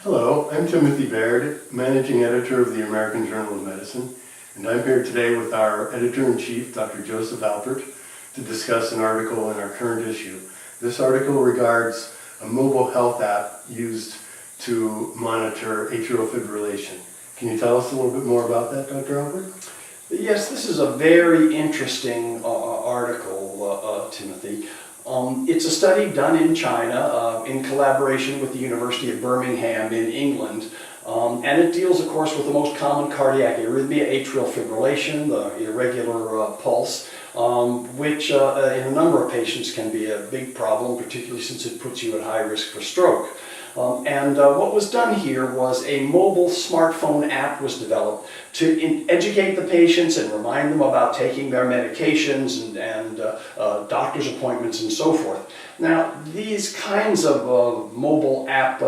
Hello, I'm Timothy Baird, Managing Editor of the American Journal of Medicine, and I'm here today with our Editor-in-Chief, Dr. Joseph Alpert, to discuss an article in our current issue. This article regards a mobile health app used to monitor atrial fibrillation. Can you tell us a little bit more about that, Dr. Alpert? Yes, this is a very interesting article, Timothy. It's a study done in China in collaboration with the University of Birmingham in England. And it deals, of course, with the most common cardiac arrhythmia, atrial fibrillation, the irregular pulse, which in a number of patients can be a big problem, particularly since it puts you at high risk for stroke. What was done here was a mobile smartphone app was developed to educate the patients and remind them about taking their medications and doctor's appointments and so forth. Now, these kinds of mobile app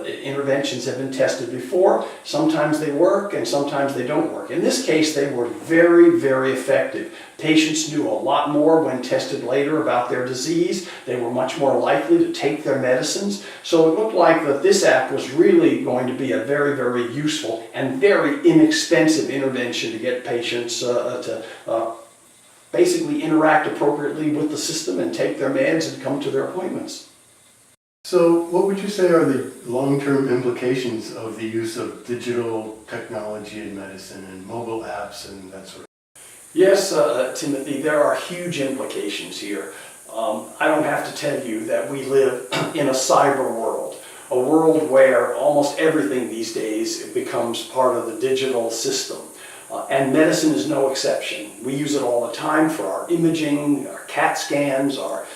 interventions have been tested before. Sometimes they work and sometimes they don't work. In this case, they were very, very effective. Patients knew a lot more when tested later about their disease. They were much more likely to take their medicines. So it looked like that this app was really going to be a very, very useful and very inexpensive intervention to get patients to basically interact appropriately with the system and take their meds and come to their appointments. So what would you say are the long-term implications of the use of digital technology in medicine and mobile apps and that sort of thing? Yes, Timothy, there are huge implications here. I don't have to tell you that we live in a cyber world, a world where almost everything these days becomes part of the digital system. And medicine is no exception. We use it all the time for our imaging, our CAT scans, our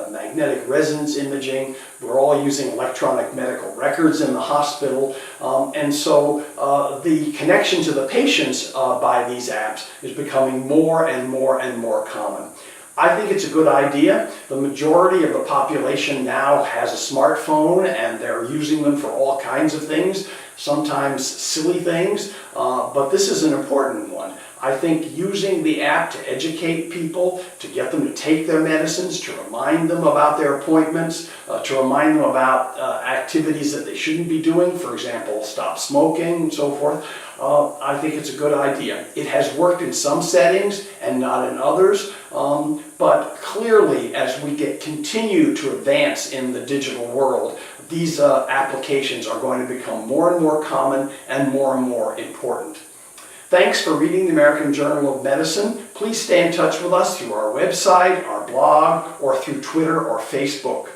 magnetic resonance imaging. We're all using electronic medical records in the hospital. And so the connection to the patients by these apps is becoming more and more and more common. I think it's a good idea. The majority of the population now has a smartphone and they're using them for all kinds of things, sometimes silly things, but this is an important one. I think using the app to educate people, to get them to take their medicines, to remind them about their appointments, to remind them about activities that they shouldn't be doing, for example, stop smoking and so forth, I think it's a good idea. It has worked in some settings and not in others, but clearly as we continue to advance in the digital world, these applications are going to become more and more common and more important. Thanks for reading the American Journal of Medicine. Please stay in touch with us through our website, our blog, or through Twitter or Facebook.